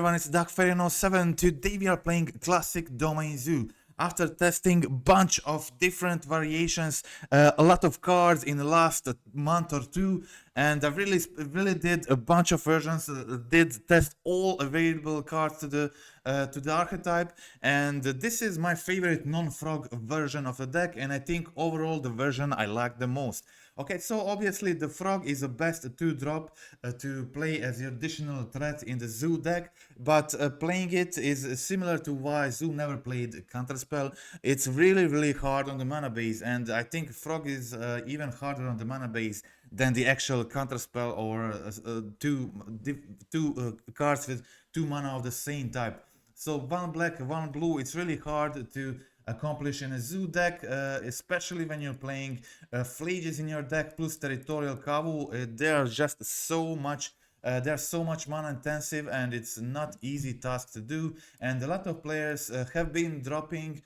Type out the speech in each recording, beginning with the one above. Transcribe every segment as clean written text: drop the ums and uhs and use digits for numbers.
everyone, it's DarkFairy07. Today we are playing Classic Domain Zoo. After testing a bunch of different variations, a lot of cards in the last month or two, and I really did a bunch of versions, did test all available cards to the archetype, and this is my favorite non-frog version of the deck, and I think overall the version I like the most. Okay, so obviously the frog is the best 2-drop to play as your additional threat in the Zoo deck, but playing it is similar to why Zoo never played Counterspell. It's really hard on the mana base, and I think frog is even harder on the mana base than the actual Counterspell or two cards with 2 mana of the same type. So 1 black, 1 blue, it's really hard to accomplish in a Zoo deck, especially when you're playing Phlages in your deck plus Territorial Kavu. They are just so much they're so much mana intensive, and it's not easy task to do, and a lot of players have been dropping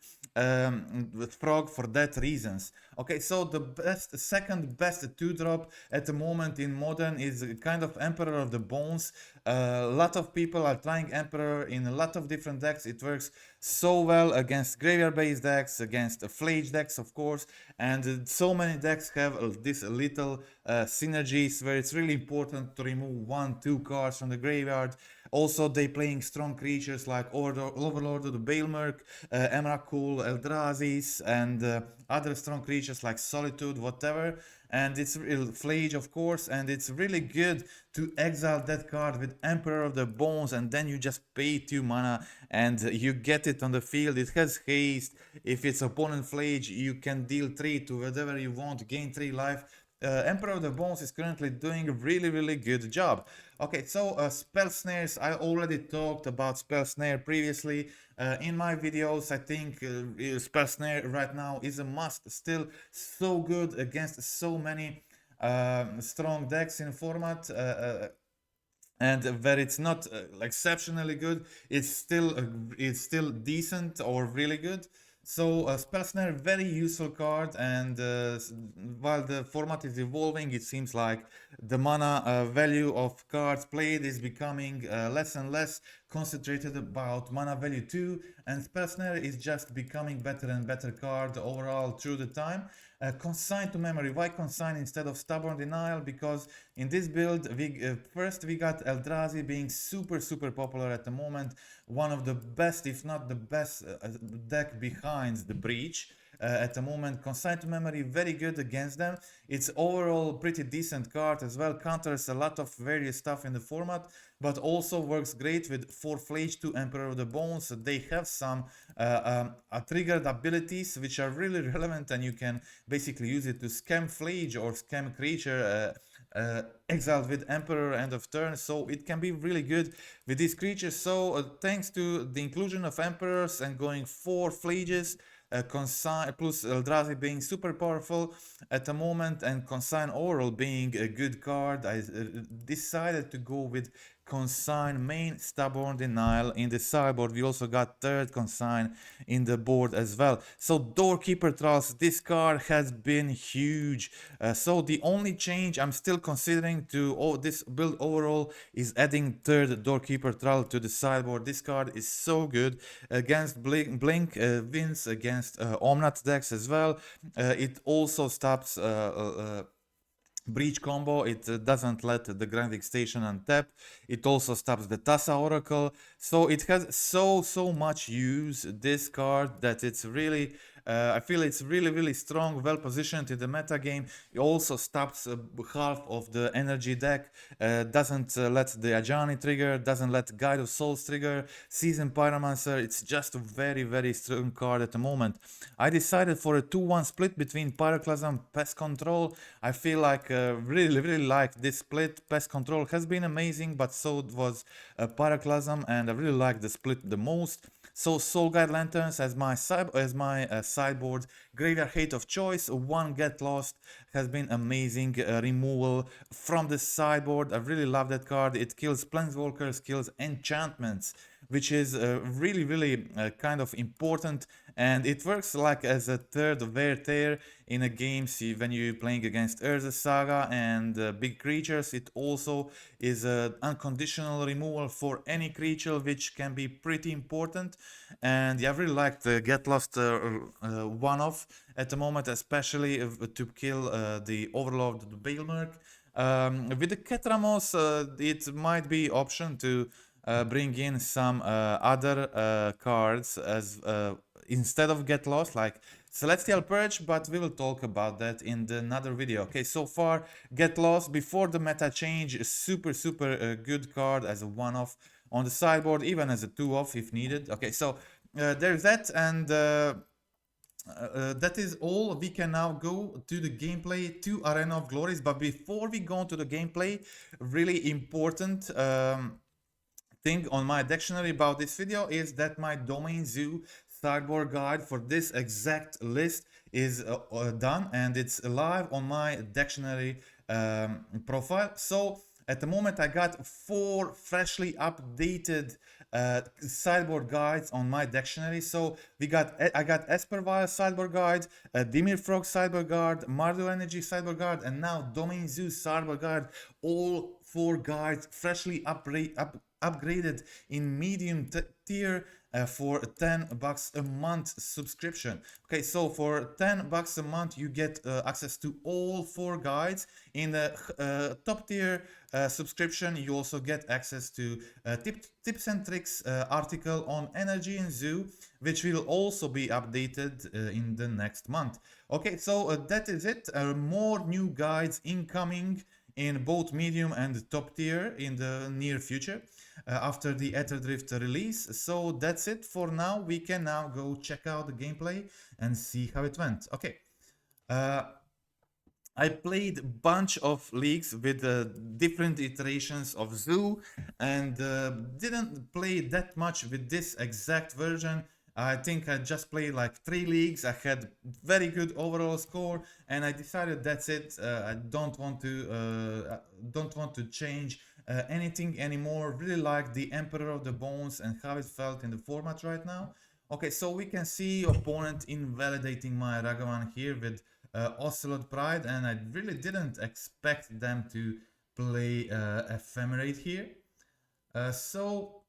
with frog for that reasons. Okay, so the second best 2-drop at the moment in modern is kind of Emperor of the Bones. A lot of people are trying Emperor in a lot of different decks. It works so well against graveyard based decks, against Phlage decks of course, and so many decks have this little synergies where it's really important to remove 1-2 cards from the graveyard. Also, they playing strong creatures like Overlord of the Bailmerk, Emrakul, ELDRAZIs, and other strong creatures like Solitude, whatever. And it's Phlage, of course, and it's really good to exile that card with Emperor of the Bones, and then you just pay 2 mana and you get it on the field. It has haste. If it's opponent Phlage, you can deal 3 to whatever you want, gain 3 life. Emperor of the Bones is currently doing a really good job. Okay, so spell snares, I already talked about spell snare previously in my videos. I think spell snare right now is a must. Still so good against so many strong decks in format. And where it's not exceptionally good, it's still decent or really good. So Spell Snare, very useful card, and while the format is evolving, it seems like the mana value of cards played is becoming less and less concentrated about mana value 2, and Spell Snare is just becoming better and better card overall through the time. Consign to memory. Why Consign instead of Stubborn Denial? Because in this build, first we got ELDRAZI being super popular at the moment. One of the best, if not the best deck behind the Breach. At the moment, Consign to Memory very good against them. It's overall pretty decent card as well, counters a lot of various stuff in the format, but also works great with 4 Phlage, 2 Emperor of the Bones. They have some triggered abilities which are really relevant, and you can basically use it to scam Phlage or scam creature exiled with Emperor end of turn, so it can be really good with these creatures. So thanks to the inclusion of Emperors and going 4 Phlages, Consign plus ELDRAZI being super powerful at the moment, and Consign overall being a good card, I decided to go with Consign main Stubborn Denial in the sideboard. We also got 3rd Consign in the board as well. So Doorkeeper Trolls, this card has been huge. So the only change I'm still considering to this build overall is adding 3rd Doorkeeper Troll to the sideboard. This card is so good against Blink wins, against Omnath decks as well. It also stops Breach combo. It doesn't let the Grinding Station untap. It also stops the Tassa Oracle. So it has so much use, this card, that it's really I feel it's really strong, well positioned in the meta game. It also stops half of the energy deck, doesn't let the Ajani trigger, doesn't let Guide of Souls trigger, Seasoned Pyromancer. It's just a very strong card at the moment. I decided for a 2-1 split between Pyroclasm, Pest Control. I feel like really like this split. Pest Control has been amazing, but so was Pyroclasm, and I really like the split the most. So Soul Guide Lanterns as my sideboard graveyard hate of choice. 1 Get Lost has been amazing removal from the sideboard. I really love that card. It kills Planeswalkers, kills enchantments which is really kind of important, and it works like as a third wear tear in a game. See, when you're playing against Urza Saga and big creatures, it also is an unconditional removal for any creature, which can be pretty important. And yeah, I really like the Get Lost one-off at the moment, especially to kill the Overlord, the Bailmerk. With the Ketramos, it might be option to bring in some other cards as instead of Get Lost, like Celestial Purge, but we will talk about that in another video. Okay, so far Get Lost before the meta change is super good card as a one-off on the sideboard, even as a two-off if needed. Okay, so there's that, and that is all. We can now go to the gameplay, to Arena of Glories, but before we go to the gameplay, really important thing on my dictionary about this video is that my Domain Zoo sideboard guide for this exact list is done, and it's live on my dictionary profile. So at the moment I got 4 freshly updated sideboard guides on my dictionary. So I got Esperville sideboard guide, Dimir Frog sideboard guide, Mardu Energy sideboard guide, and now Domain Zoo sideboard guide. All 4 guides freshly upgraded in medium tier for $10 a month subscription. Okay, so for $10 a month you get access to all 4 guides. In the top tier subscription you also get access to tips and tricks article on Energy and Zoo, which will also be updated in the next month. Okay, so that is it. More new guides incoming in both medium and top tier in the near future after the Aetherdrift release. So that's it for now. We can now go check out the gameplay and see how it went. Okay. I played a bunch of leagues with different iterations of Zoo, and didn't play that much with this exact version. I think I just played like 3 leagues. I had very good overall score, and I decided that's it. I don't want to change anything anymore. Really like the Emperor of the Bones and how it felt in the format right now. Okay, so we can see opponent invalidating my Ragavan here with Ocelot Pride, and I really didn't expect them to play Ephemerate here. So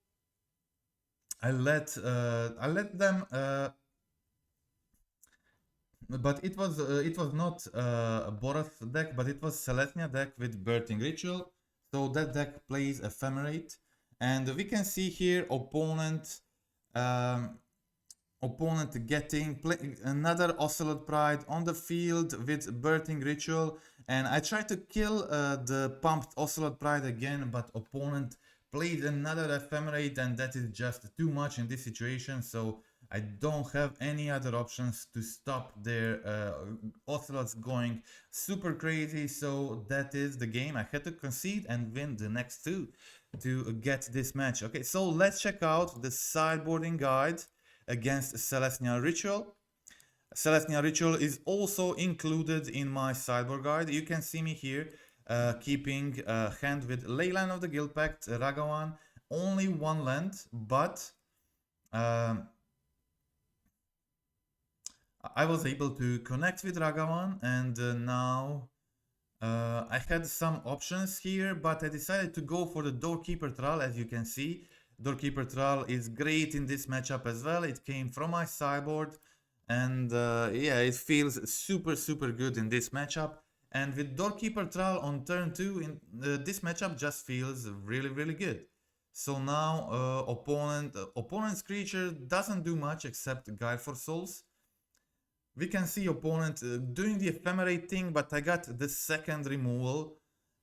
I let them, but it was not a Boros deck, but it was Selesnya deck with Birthing Ritual. So that deck plays Ephemerate, and we can see here opponent getting another Ocelot Pride on the field with Birthing Ritual, and I tried to kill the pumped Ocelot Pride again, but opponent played another Ephemerate, and that is just too much in this situation, so I don't have any other options to stop their Ocelots going super crazy. So that is the game. I had to concede and win the next 2 to get this match. Okay, so let's check out the sideboarding guide against Celestial Ritual. Celestial Ritual is also included in my sideboard guide. You can see me here keeping a hand with Leyline of the Guild Pact, Ragavan, only 1 land, but I was able to connect with Ragavan, and now I had some options here, but I decided to go for the Doorkeeper Thrall. As you can see, Doorkeeper Thrall is great in this matchup as well. It came from my sideboard, and yeah, it feels super good in this matchup. And with Doorkeeper Thrall on turn 2, in this matchup just feels really good. So now opponent's creature doesn't do much except Guide for Souls. We can see opponent doing the Ephemerate thing, but I got the second removal,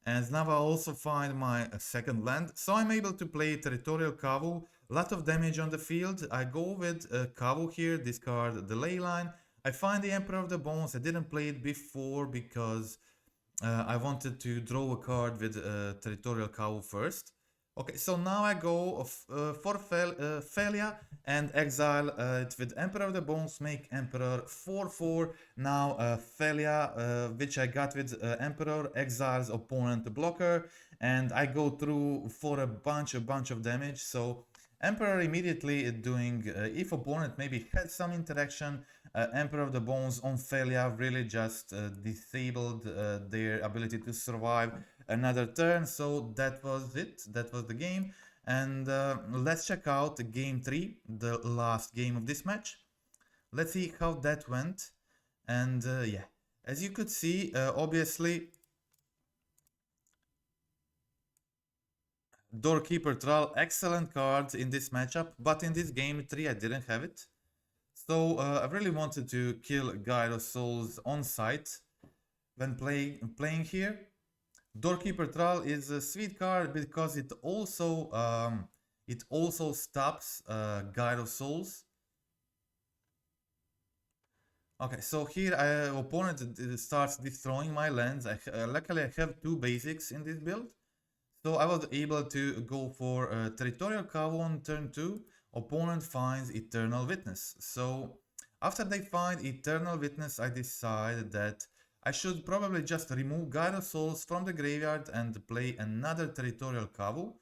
and now I also find my second land. So I'm able to play Territorial Kavu, lot of damage on the field. I go with Kavu here, discard the Leyline. I find the Emperor of the Bones. I didn't play it before because I wanted to draw a card with Territorial Kavu first. Okay, so now I go for Phalia and exile it with Emperor of the Bones, make Emperor 4/4. Now Phalia, which I got with Emperor, exiles opponent blocker, and I go through for a bunch of damage. So Emperor immediately doing, if opponent maybe had some interaction, Emperor of the Bones on Phelia really just disabled their ability to survive another turn. So that was it, that was the game. And let's check out game 3, the last game of this match. Let's see how that went. And yeah, as you could see, obviously Doorkeeper Thrall, excellent card in this matchup, but in this game 3 I didn't have it. So I really wanted to kill Guide of Souls on site when playing here. Doorkeeper Thrall is a sweet card because it also stops Guide of Souls. Okay, so here opponent starts destroying my lands. Luckily I have 2 basics in this build. So I was able to go for Territorial Cav on turn 2. Opponent finds Eternal Witness. So after they find Eternal Witness, I decided that I should probably just remove Guide of Souls from the graveyard and play another Territorial Cav.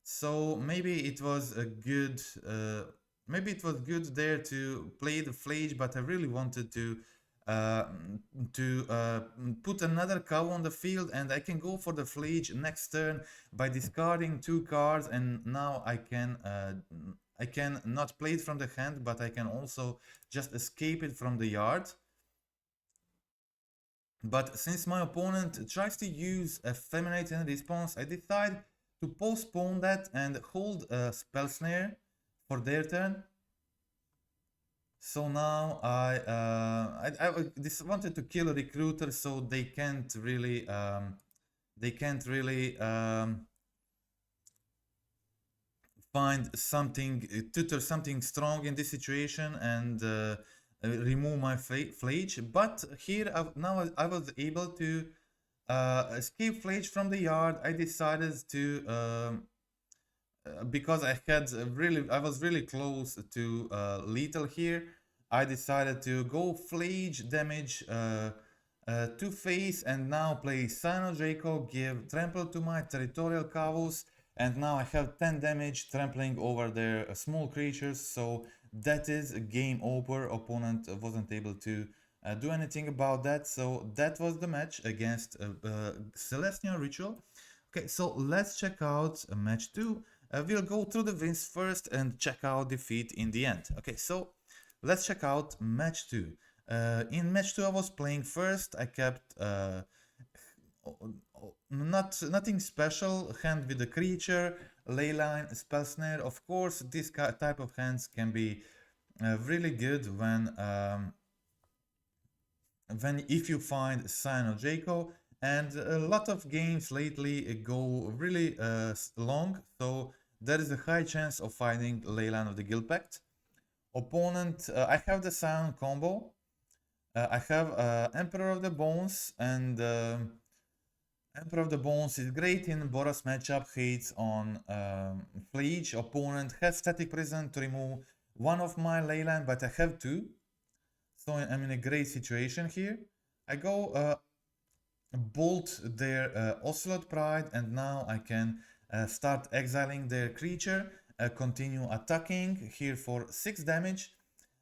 So maybe it was a good, there to play the Phlage, but I really wanted to put another cow on the field, and I can go for the Phlage next turn by discarding 2 cards, and now I can not play it from the hand, but I can also just escape it from the yard. But since my opponent tries to use Effeminate in response, I decide to postpone that and hold a Spell Snare for their turn. So now I just wanted to kill a recruiter, so they can't really find something, tutor something strong in this situation and remove my Phlage. But here now I was able to escape Phlage from the yard. I decided to because I was really close to lethal here. I decided to go Phlage damage to face and now play Sino Draco, give trample to my territorial Kavus, and now I have 10 damage trampling over their small creatures. So that is a game over. Opponent wasn't able to do anything about that. So that was the match against Celestial Ritual. Okay, so let's check out match 2. We'll go through the wins first and check out defeat in the end. Okay, so let's check out match 2. In match 2 I was playing first. I kept nothing special, hand with the creature, Leyline, Spell Snare. Of course, this type of hands can be really good when if you find Sino Draco. And a lot of games lately go really long, so there is a high chance of finding Leyline of the Guild Pact. Opponent, I have the Scion Combo. I have Emperor of the Bones, and Emperor of the Bones is great in Boros matchup, hates on Phlage. Opponent has Static Prison to remove one of my Leyline, but I have 2. So I'm in a great situation here. I go bolt their Ocelot Pride, and now I can start exiling their creature, continue attacking here for 6 damage.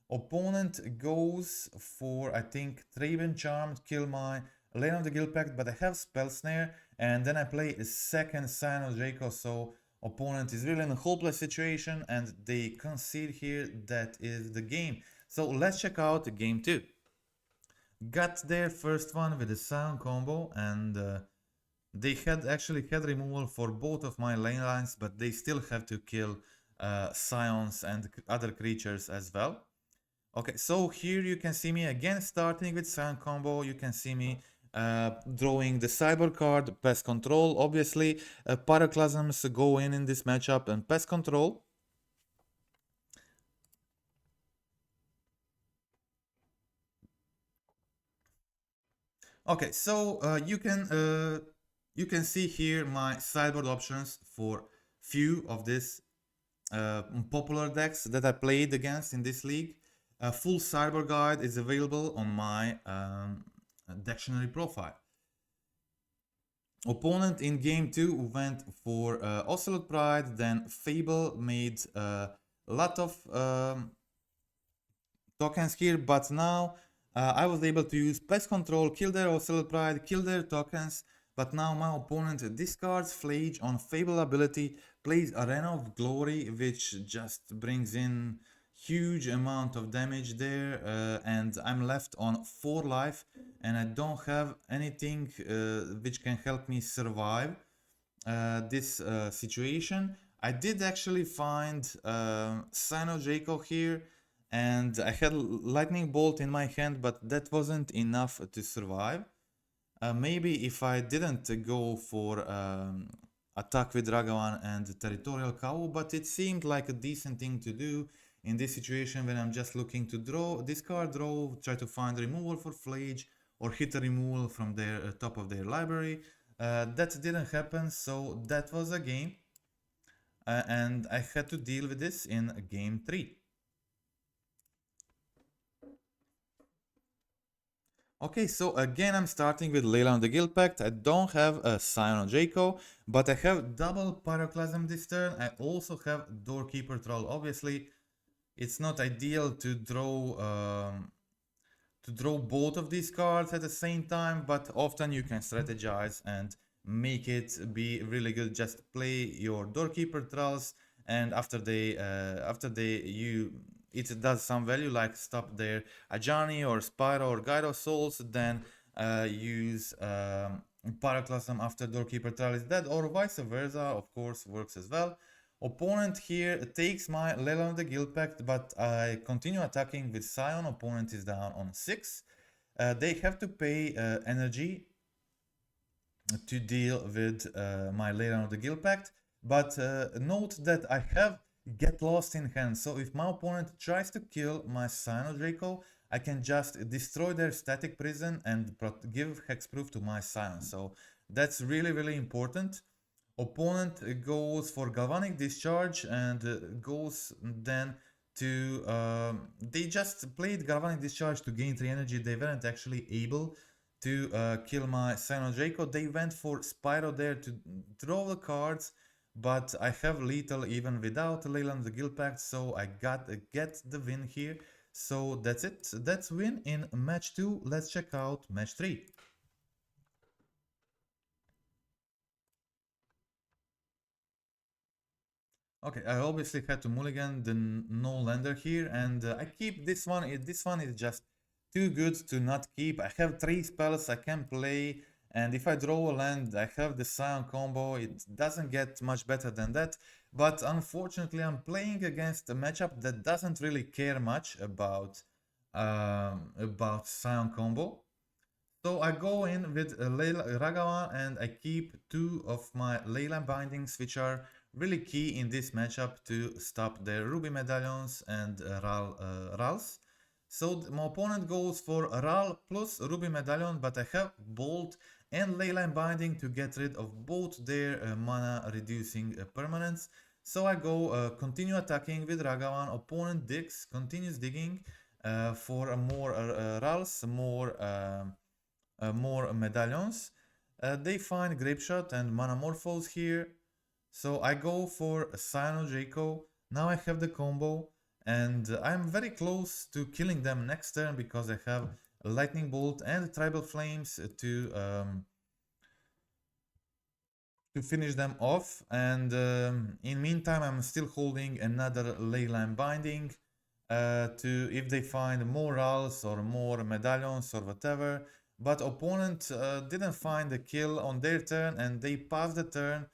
Opponent goes for, I think, Traven Charm, kill my Lane of the Guild Pact, but I have Spell Snare, and then I play a second Sino Draco, so opponent is really in a hopeless situation, and they concede here. That is the game. So let's check out game 2. Got their first one with the Scion Combo, and they actually had removal for both of my lane lines, but they still have to kill Scions and other creatures as well. Okay, so here you can see me again starting with Scion Combo. You can see me drawing the Cyber card, Pest Control. Obviously, Pyroclasms go in this matchup, and Pest Control. Okay, so you can see here my sideboard options for few of these popular decks that I played against in this league. A full sideboard guide is available on my dictionary profile. Opponent in game 2 went for Ocelot Pride, then Fable made a lot of tokens here, but now I was able to use Pest Control, kill their Ocelot Pride, kill their tokens, but now my opponent discards Phlage on Fable ability, plays Arena of Glory, which just brings in huge amount of damage there, and I'm left on 4 life, and I don't have anything which can help me survive this situation. I did actually find Sino Draco here, and I had Lightning Bolt in my hand, but that wasn't enough to survive. Maybe if I didn't go for attack with Ragavan and Territorial Cow, but it seemed like a decent thing to do in this situation when I'm just looking to draw, discard, draw, try to find removal for Phlage, or hit a removal from their top of their library. That didn't happen, so that was a game. And I had to deal with this in game 3. Okay, so again I'm starting with Leyline the Guild Pact. I don't have a Scion Draco, but I have double Pyroclasm this turn. I also have Doorkeeper Troll. Obviously, it's not ideal to draw both of these cards at the same time, but often you can strategize and make it be really good. Just play your Doorkeeper Trolls, and after it does some value, like stop their Ajani or Spyro or Gyro Souls, then use Pyroclasm after Doorkeeper Troll is dead, or vice versa, of course, works as well. Opponent here takes my Leyline of the Guild Pact, but I continue attacking with Scion. Opponent is down on 6. They have to pay energy to deal with my Leyline of the Guild Pact, but note that I have Get Lost in hand, so if my opponent tries to kill my Scion Draco, I can just destroy their static prison and give hexproof to my Scion, so that's really important. Opponent goes for Galvanic Discharge and goes then to... they just played Galvanic Discharge to gain 3 energy. They weren't actually able to kill my Sino Draco. They went for Spyro there to draw the cards, but I have lethal even without Leyline the Guild Pact, so I get the win here. So that's it. That's win in match 2. Let's check out match 3. Okay, I obviously had to mulligan the no lander here, and I keep this one. This one is just too good to not keep. I have 3 spells I can play, and if I draw a land, I have the Scion combo. It doesn't get much better than that, but unfortunately I'm playing against a matchup that doesn't really care much about Scion combo. So I go in with Ragavan, and I keep 2 of my Leyline bindings, which are really key in this matchup to stop their Ruby Medallions and Rals. So my opponent goes for Ral plus Ruby Medallion, but I have Bolt and Leyline Binding to get rid of both their mana reducing permanents. So I go continue attacking with Ragavan. Opponent digs, continues digging for more Rals, more medallions. They find Grapeshot and Manamorphose here. So I go for Scion Draco. Now I have the combo, and I'm very close to killing them next turn because I have Lightning Bolt and Tribal Flames to finish them off. And in meantime, I'm still holding another Leyline Binding to if they find more Rals or more medallions or whatever. But opponent didn't find a kill on their turn, and they pass the turn.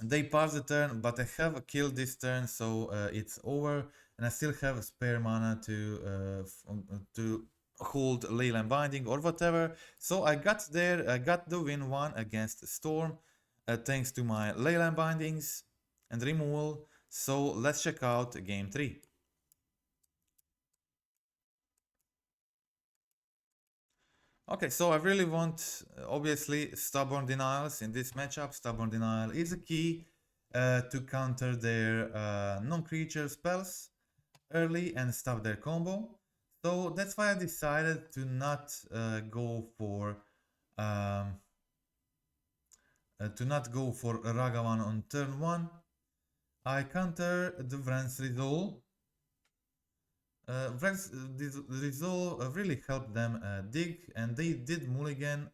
They pass the turn, but I have killed this turn, so it's over, and I still have spare mana to hold Leyline Binding or whatever. So I got there, I got the win 1 against Storm, thanks to my Leyline Bindings and removal. So let's check out game 3. Okay, so I really want, obviously, Stubborn Denials in this matchup. Stubborn Denial is a key to counter their non-creature spells early and stop their combo. So that's why I decided to not go for to not go for Ragavan on turn 1. I counter the Vrens Resolve. Vrens Resolve really helped them dig, and they did mulligan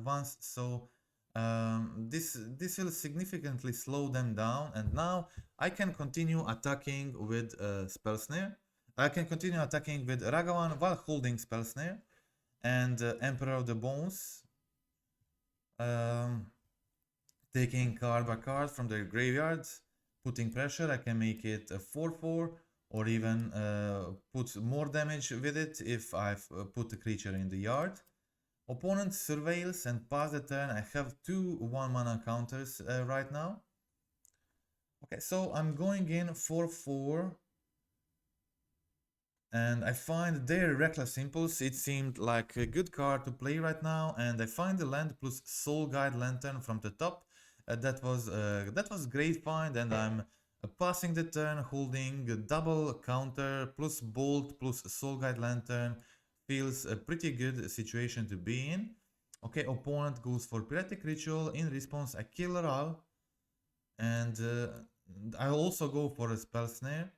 once, so this will significantly slow them down, and now I can continue attacking with Spell Snare. I can continue attacking with Ragavan while holding Spell Snare and Emperor of the Bones. Taking card by card from their graveyards, putting pressure. I can make it a 4/4 or even put more damage with it if I've put the creature in the yard. Opponent surveils and pass the turn. I have 2 1-mana counters right now. Okay, so I'm going in 4/4. And I find their Reckless Impulse. It seemed like a good card to play right now. And I find the land plus Soul Guide Lantern from the top. That was great find, and I'm passing the turn holding a double counter plus Bolt plus Soul Guide Lantern. Feels a pretty good situation to be in. Okay, opponent goes for Piratic Ritual. In response, I kill Ral. And I also go for a Spell Snare.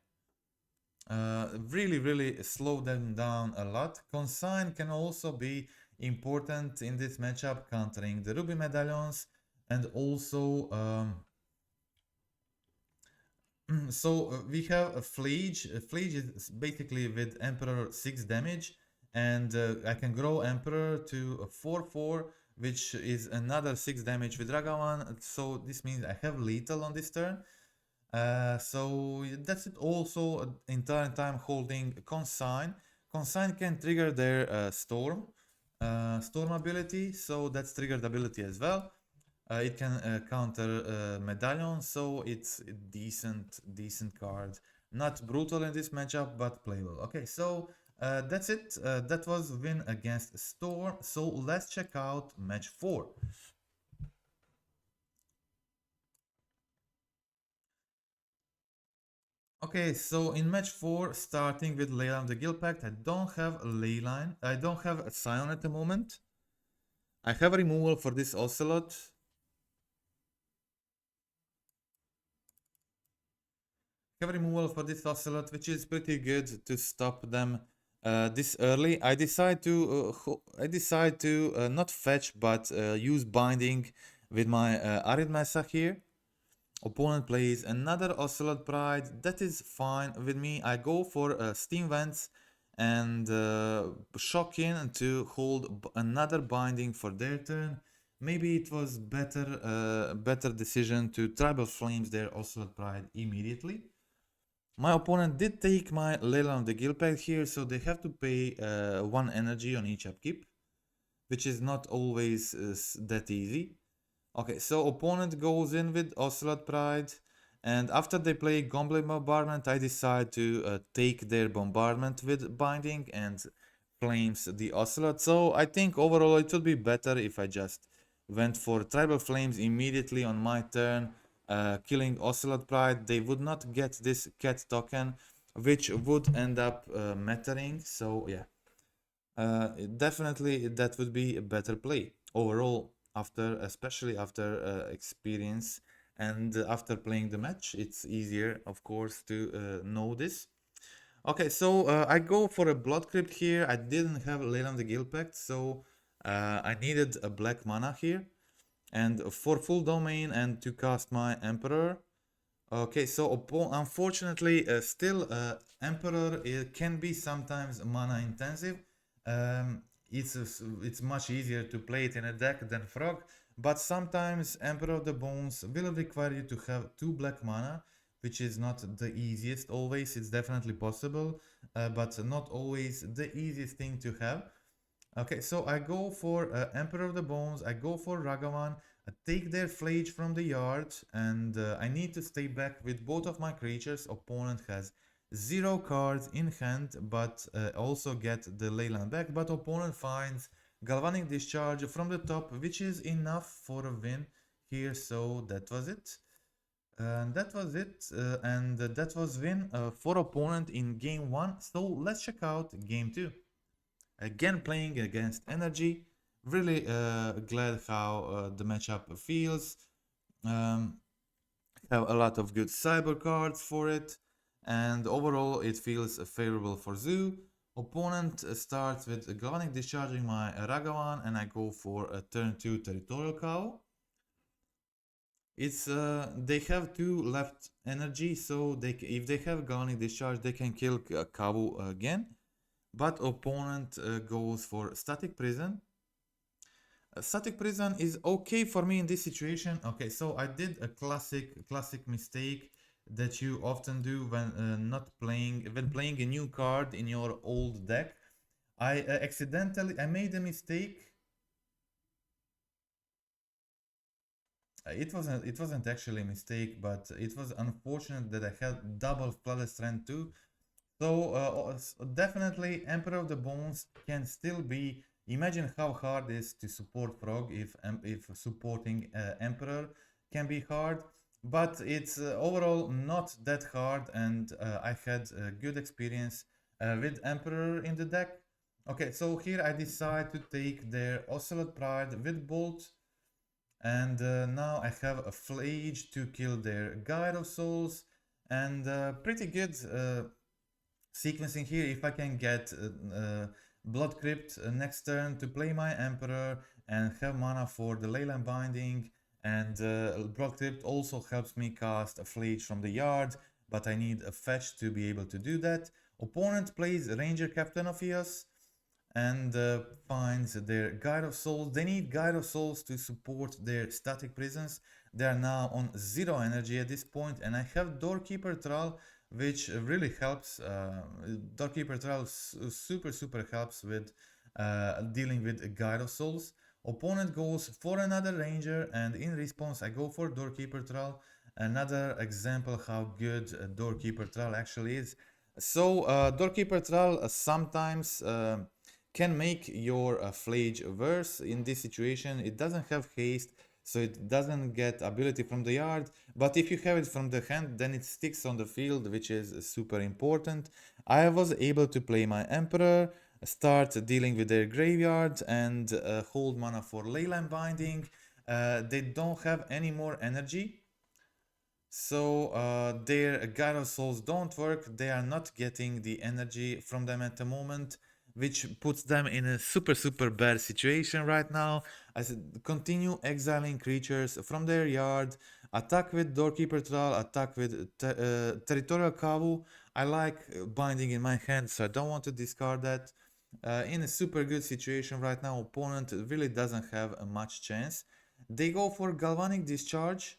Really slow them down a lot. Consign can also be important in this matchup, countering the Ruby Medallions. And also, we have a Phlage. Phlage is basically with Emperor 6 damage, and I can grow Emperor to a 4/4, which is another 6 damage with Ragavan. So this means I have lethal on this turn. So that's it. Also, entire time holding Consign. Consign can trigger their Storm ability, so that's triggered ability as well. It can counter Medallion, so it's a decent card. Not brutal in this matchup, but playable. Okay, so that's it. That was win against Storm. So let's check out match 4. Okay, so in match 4, starting with Leyline the Guild Pact, I don't have a Leyline. I don't have a Scion at the moment. I have a removal for this Ocelot. Which is pretty good to stop them this early. I decide to not fetch, but use binding with my Arid Mesa here. Opponent plays another Ocelot Pride. That is fine with me. I go for Steam Vents and shock in to hold another binding for their turn. Maybe it was better decision to Tribal Flames their Ocelot Pride immediately. My opponent did take my Leyline the Guild Pact here, so they have to pay 1 energy on each upkeep, which is not always that easy. Okay, so opponent goes in with Ocelot Pride, and after they play Goblin Bombardment, I decide to take their Bombardment with Binding and Flames the Ocelot. So I think overall it would be better if I just went for Tribal Flames immediately on my turn, killing Ocelot Pride. They would not get this cat token, which would end up mattering. So yeah, definitely that would be a better play overall. Especially after experience and after playing the match, it's easier, of course, to know this. Okay, so I go for a Blood Crypt here. I didn't have Leyline the Guild Pact, so I needed a black mana here. And for full domain and to cast my Emperor. Okay, so unfortunately, still Emperor can be sometimes mana intensive. It's much easier to play it in a deck than Frog, but sometimes Emperor of the Bones will require you to have 2 black mana, which is not the easiest always. It's definitely possible, but not always the easiest thing to have. Okay, so I go for Emperor of the Bones, I go for Ragavan, I take their Phlage from the yard, and I need to stay back with both of my creatures. Opponent has 0 cards in hand, but also get the Leyline back, but opponent finds Galvanic Discharge from the top, which is enough for a win here. So that was it. And that was win for opponent in game 1. So let's check out game 2. Again playing against Energy. Really glad how the matchup feels. Um, have a lot of good cyber cards for it, and overall it feels favorable for Zoo. Opponent starts with Galvanic discharging my Ragavan, and I go for a turn 2 Territorial Cow. It's they have 2 left energy, so if they have Galvanic discharge, they can kill Kavu again. But opponent goes for Static Prison. Static Prison is okay for me in this situation. Okay, so I did a classic mistake that you often do when not playing when playing a new card in your old deck. I made a mistake. It wasn't actually a mistake, but it was unfortunate that I had double Flooded Strand too. So definitely Emperor of the Bones can still be. Imagine how hard it is to support Frog if supporting Emperor can be hard, but it's overall not that hard, and I had a good experience with Emperor in the deck. Okay, so here I decide to take their Ocelot Pride with Bolt, and now I have a Phlage to kill their Guide of Souls, and pretty good sequencing here. If I can get Blood Crypt next turn to play my Emperor and have mana for the Leyline Binding, and Blood Crypt also helps me cast a Phlage from the yard, but I need a fetch to be able to do that. Opponent plays Ranger Captain of Eos and finds their Guide of Souls. They need Guide of Souls to support their Static Prisons. They are now on 0 energy at this point, and I have Doorkeeper Thrall, which really helps. Doorkeeper Thrall super helps with dealing with Guide of Souls. Opponent goes for another Ranger, and in response I go for Doorkeeper Thrall. Another example how good Doorkeeper Thrall actually is. So Doorkeeper Thrall sometimes can make your Phlage worse in this situation. It doesn't have haste, so it doesn't get ability from the yard, but if you have it from the hand, then it sticks on the field, which is super important. I was able to play my Emperor, start dealing with their graveyard, and hold mana for Leyline Binding. They don't have any more energy, so their God of Souls don't work. They are not getting the energy from them at the moment, which puts them in a super bad situation right now. I said continue exiling creatures from their yard, attack with Doorkeeper Thrall, attack with Territorial Kavu. I like binding in my hand, so I don't want to discard that. In a super good situation right now, opponent really doesn't have a much chance. They go for Galvanic Discharge,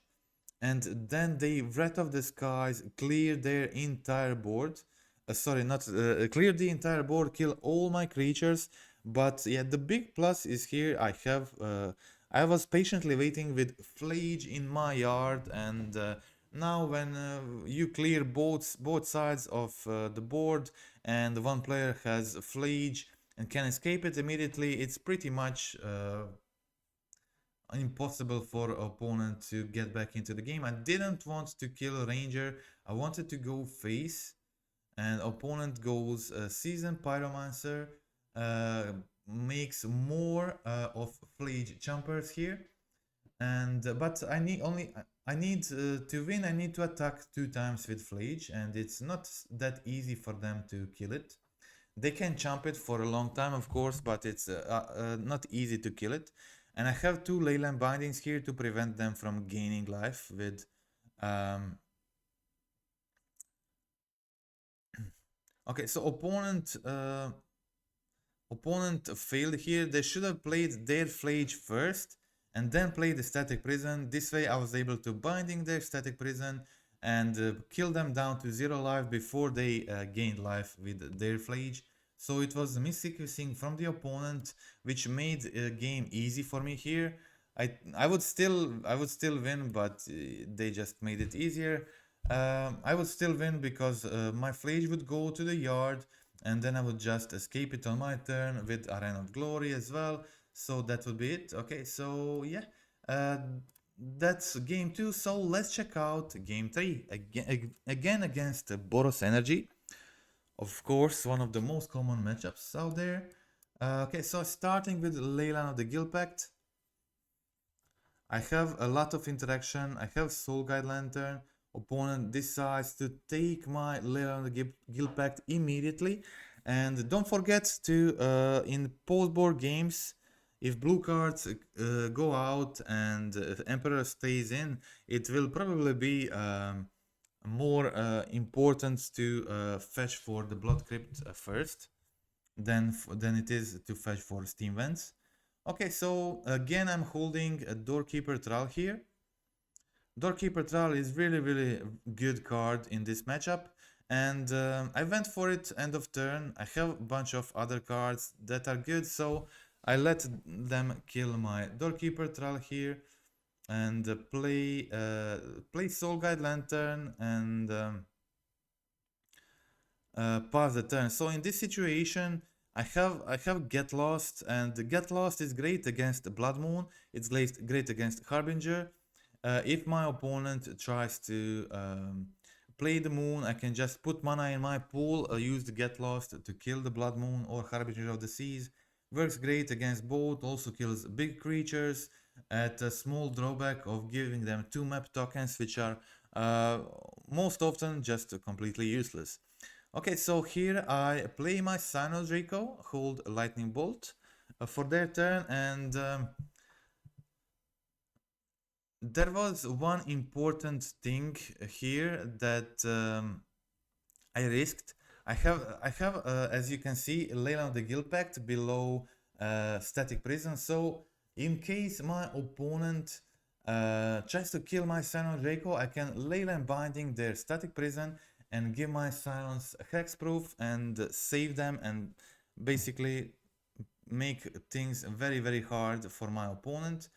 and then they Wrath of the Skies clear their entire board. Sorry, not clear the entire board, kill all my creatures. But yeah, the big plus is here. I was patiently waiting with Phlage in my yard, and now when you clear both sides of the board, and one player has Phlage and can escape it immediately, it's pretty much impossible for opponent to get back into the game. I didn't want to kill Ranger. I wanted to go face, and opponent goes Seasoned Pyromancer, makes more of Phlage Jumpers here, and but I need to win. I need to attack 2 times with Phlage, and it's not that easy for them to kill it. They can jump it for a long time, of course, but it's not easy to kill it. And I have 2 Leyline Bindings here to prevent them from gaining life with... Okay, so opponent failed here. They should have played their Phlage first and then played the Static Prison. This way I was able to binding their Static Prison and kill them down to 0 life before they gained life with their Phlage. So it was missequencing from the opponent, which made the game easy for me here. I would still win, but they just made it easier. I would still win because my Phlage would go to the yard, and then I would just escape it on my turn with Arena of Glory as well. So that would be it. Okay, so yeah, that's game 2. So let's check out game 3 again against Boros Energy. Of course, one of the most common matchups out there. Okay, so starting with Leyline of the Guild Pact, I have a lot of interaction. I have Soul Guide Lantern. Opponent decides to take my Leyline of the Guild Pact immediately. And don't forget to, in post-board games, if blue cards go out and Emperor stays in, it will probably be more important to fetch for the Blood Crypt first than it is to fetch for Steam Vents. Okay, so again I'm holding a Doorkeeper Thrall here. Doorkeeper Thrall is really good card in this matchup, and I went for it end of turn. I have a bunch of other cards that are good, so I let them kill my Doorkeeper Thrall here and play Soul Guide Lantern and pass the turn. So in this situation, I have Get Lost, and Get Lost is great against Blood Moon. It's great against Harbinger. If my opponent tries to play the Moon, I can just put mana in my pool, use the Get Lost to kill the Blood Moon or Harbinger of the Seas. Works great against both, also kills big creatures at a small drawback of giving them 2 map tokens, which are most often just completely useless. Okay, so here I play my Sino Draco, hold Lightning Bolt for their turn, and there was one important thing here that I risked. I have as you can see, Leyline of the Guild Pact below Static Prison, so in case my opponent tries to kill my Sino Draco, I can Leyline Binding their Static Prison and give my Silence hexproof and save them and basically make things very hard for my opponent.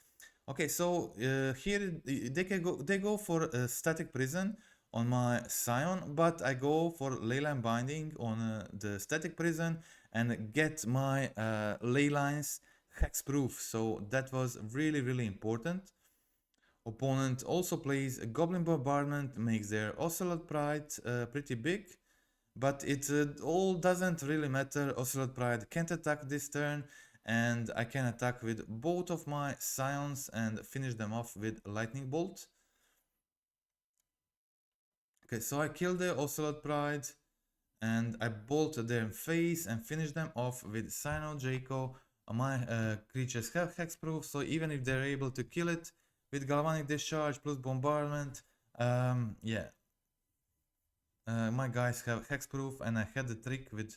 Okay, so here they go for Static Prison on my Scion, but I go for Leyline Binding on the Static Prison and get my Leylines hexproof. So that was really important. Opponent also plays a Goblin Bombardment, makes their Ocelot Pride pretty big, but it all doesn't really matter. Ocelot Pride can't attack this turn, and I can attack with both of my Scions and finish them off with Lightning Bolt. Okay, so I kill the Ocelot Pride, and I bolt their face and finish them off with Sino Draco. My creatures have hexproof, so even if they're able to kill it with Galvanic Discharge plus Bombardment, yeah, my guys have hexproof, and I had the trick with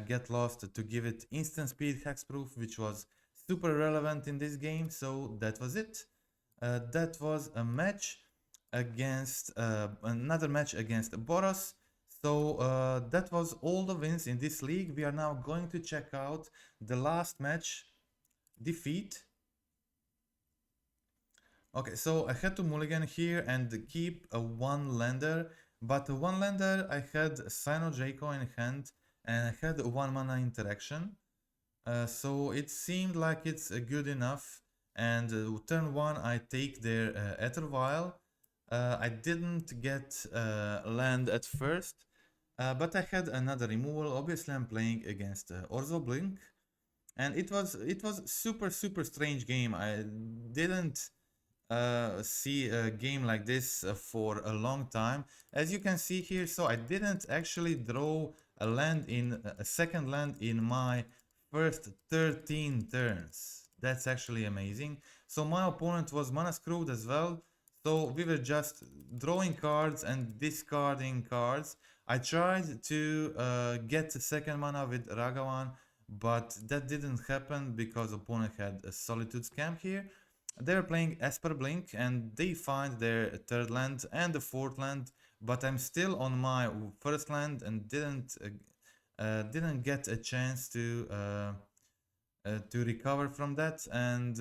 Get Lost to give it instant speed hexproof, which was super relevant in this game. So that was it. That was a match against another match against Boros. So that was all the wins in this league. We are now going to check out the last match, defeat. Okay, so I had to mulligan here and keep a one lander, but one lander I had Sino Draco in hand and I had 1 mana interaction. So it seemed like it's good enough, and turn 1 I take their Ether Vial. I didn't get land at first, but I had another removal. Obviously I'm playing against Orzo Blink, and it was super strange game. I didn't see a game like this for a long time. As you can see here, so I didn't actually draw a second land in my first 13 turns. That's actually amazing. So my opponent was mana screwed as well. So we were just drawing cards and discarding cards. I tried to get second mana with Ragavan, but that didn't happen because opponent had a Solitude Scam here. They're playing Esper Blink and they find their third land and the fourth land, but I'm still on my first land and didn't get a chance to recover from that. And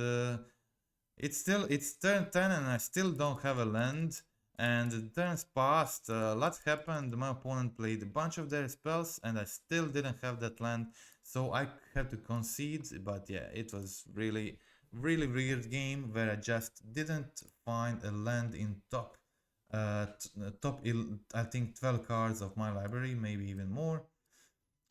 it's turn 10 and I still don't have a land. And the turns passed, a lot happened. My opponent played a bunch of their spells and I still didn't have that land, so I had to concede. But yeah, it was really weird game where I just didn't find a land in top I think 12 cards of my library, maybe even more.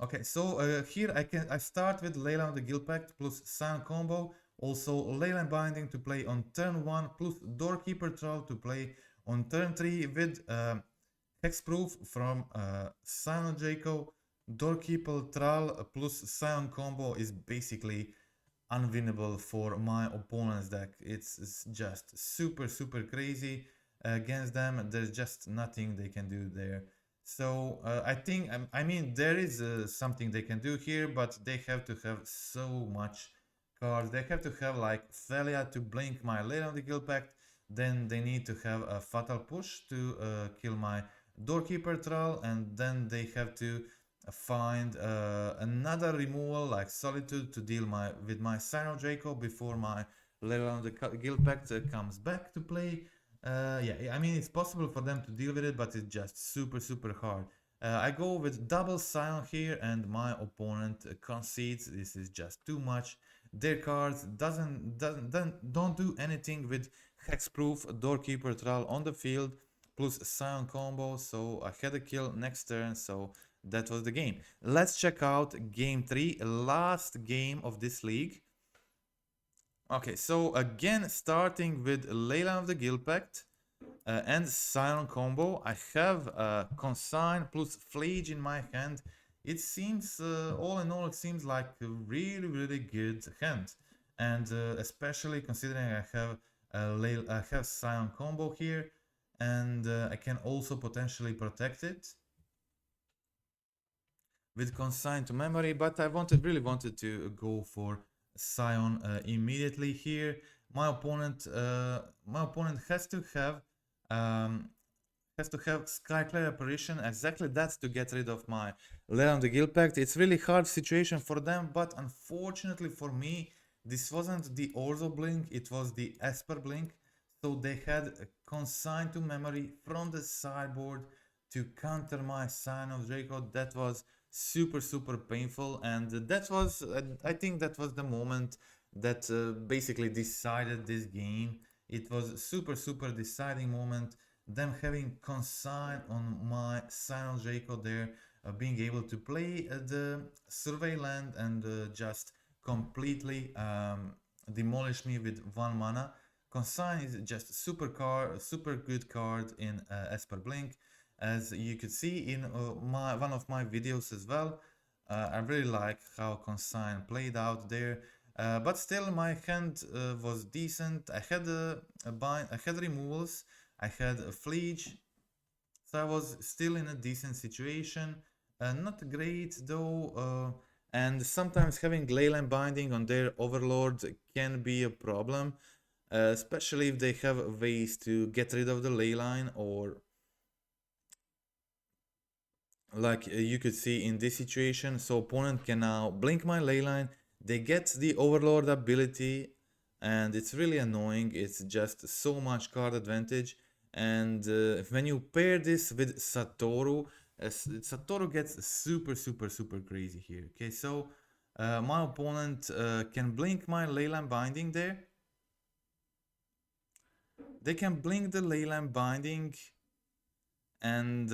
Okay, so here I start with Leyline the Guild Pact plus Scion Combo, also Leyline Binding to play on turn 1 plus Doorkeeper Troll to play on turn 3 with Hexproof from Scion Draco. Doorkeeper Troll plus Scion Combo is basically unwinnable for my opponent's deck. It's just super crazy against them. There's just nothing they can do there. So I think I mean there is something they can do here, but they have to have so much cards. They have to have like Thalia to blink my Leyline of the Guild Pact. Then they need to have a Fatal Push to kill my Doorkeeper Troll, and then they have to find another removal like Solitude to deal with my Sino Draco before my Leyline of the Guild Pact comes back to play. Yeah, I mean it's possible for them to deal with it, but it's just super hard. I go with double Scion here, and my opponent concedes. This is just too much. Their cards don't do anything with Hexproof Doorkeeper Troll on the field plus Scion Combo, so I had a kill next turn, so that was the game. Let's check out game 3, last game of this league. Okay, so again, starting with Leyline of the Guild Pact and Scion Combo, I have Consign plus Phlage in my hand. It seems, all in all, it seems like a really good hand. And especially considering I have Scion Combo here, and I can also potentially protect it with Consign to memory, but I really wanted to go for Scion immediately here. My opponent has to have Skyclave Apparition. Exactly, that's to get rid of my Leyline of the Guild Pact. It's really hard situation for them, but unfortunately for me, this wasn't the Orzo Blink, it was the Esper Blink. So they had a Consign to memory from the sideboard to counter my Scion of Draco. That was super painful, and that was I think that was the moment that basically decided this game. It was super deciding moment, them having Consign on my Scion of Draco there, being able to play the survey land and just completely demolish me with 1 mana. Consign is just a super good card in Esper Blink, as you could see in one of my videos as well. I really like how Consign played out there, but still my hand was decent. I had I had removals, I had a Phlage, so I was still in a decent situation. Not great though, and sometimes having Leyline Binding on their Overlord can be a problem, especially if they have ways to get rid of the Leyline, or like you could see in this situation. So opponent can now blink my Leyline, they get the Overlord ability, and it's really annoying. It's just so much card advantage. And when you pair this with Satoru, Satoru gets super crazy here. Okay, so my opponent can blink my Leyline Binding there. They can blink the Leyline Binding, and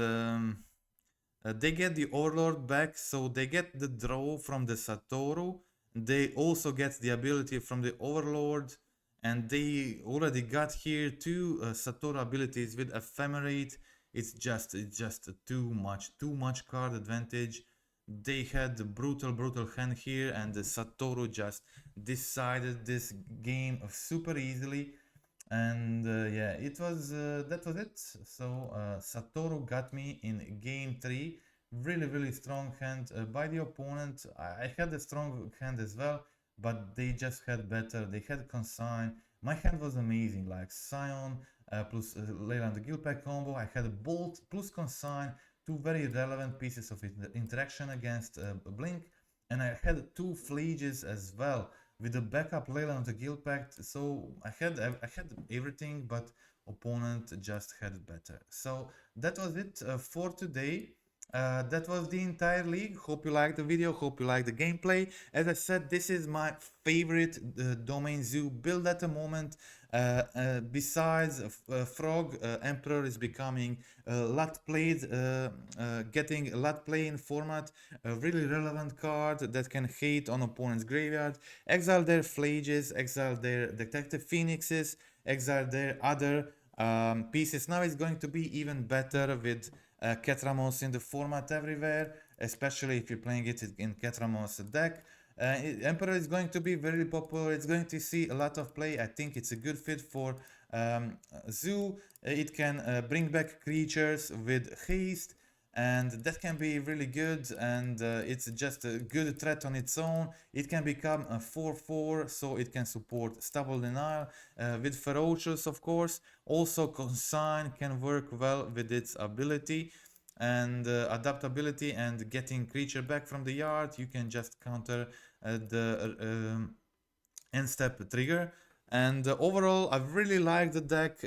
they get the Overlord back, so they get the draw from the Satoru. They also get the ability from the Overlord, and they already got here 2 Satoru abilities with Ephemerate. It's just too much card advantage. They had the brutal hand here, and the Satoru just decided this game super easily. And yeah, it was that was it. So Satoru got me in game 3. Really strong hand by the opponent. I had a strong hand as well, but they just had better. They had Consign. My hand was amazing, like Scion plus Leyline the Guild Pact combo. I had a Bolt plus Consign, 2 very relevant pieces of interaction against Blink, and I had 2 Phlages as well with the backup Leyline of the Guild Pact. So I had everything, but opponent just had better. So that was it for today. That was the entire league. Hope you liked the video. Hope you liked the gameplay. As I said, this is my favorite domain zoo build at the moment. Besides Frog, Emperor is becoming lot played, getting a lot play in format. A really relevant card that can hate on opponent's graveyard. Exile their Phlages, exile their Detective Phoenixes, exile their other pieces. Now it's going to be even better with Ketramos in the format everywhere, especially if you're playing it in Ketramos deck. Emperor is going to be very popular. It's going to see a lot of play. I think it's a good fit for Zoo. It can bring back creatures with haste, and that can be really good, and it's just a good threat on its own. It can become a 4/4, so it can support Stubble Denial with Ferocious, of course. Also Consign can work well with its ability and adaptability and getting creature back from the yard. You can just counter the end step trigger. And overall, I really like the deck.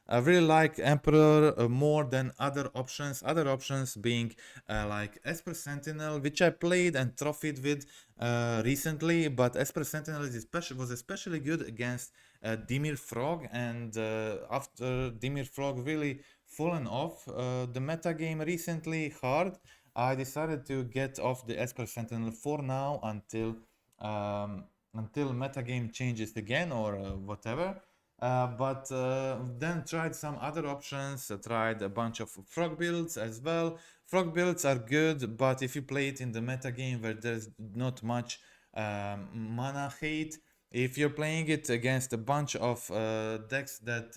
I really like Emperor more than other options. Other options being like Esper Sentinel, which I played and trophied with recently. But Esper Sentinel was especially good against Dimir Frog. And after Dimir Frog really fallen off the meta game recently hard, I decided to get off the Esper Sentinel for now until metagame changes again or whatever. But then tried some other options, tried a bunch of frog builds as well. Frog builds are good, but if you play it in the metagame where there's not much mana hate, if you're playing it against a bunch of decks that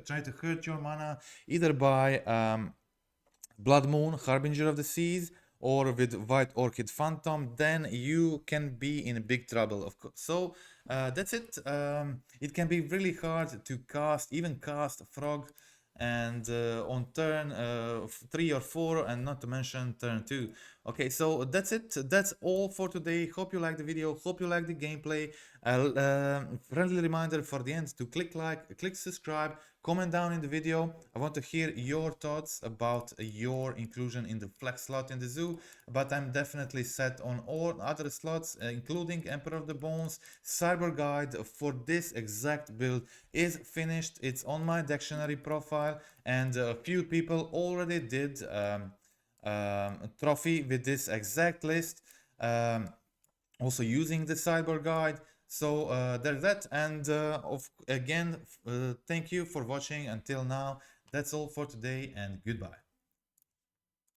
try to hurt your mana, either by Blood Moon, Harbinger of the Seas, or with White Orchid Phantom, then you can be in big trouble, of course. So that's it. It can be really hard to cast, even cast Frog, and on turn 3 or 4, and not to mention turn 2. Okay, so that's it. That's all for today. Hope you liked the video. Hope you liked the gameplay. Friendly reminder for the end to click like, click subscribe, comment down in the video. I want to hear your thoughts about your inclusion in the flex slot in the zoo, but I'm definitely set on all other slots, including Emperor of the Bones. Cyber Guide for this exact build is finished. It's on my dictionary profile, and a few people already did trophy with this exact list, also using the Cyber Guide. So there's that, and again, thank you for watching until now. That's all for today, and goodbye.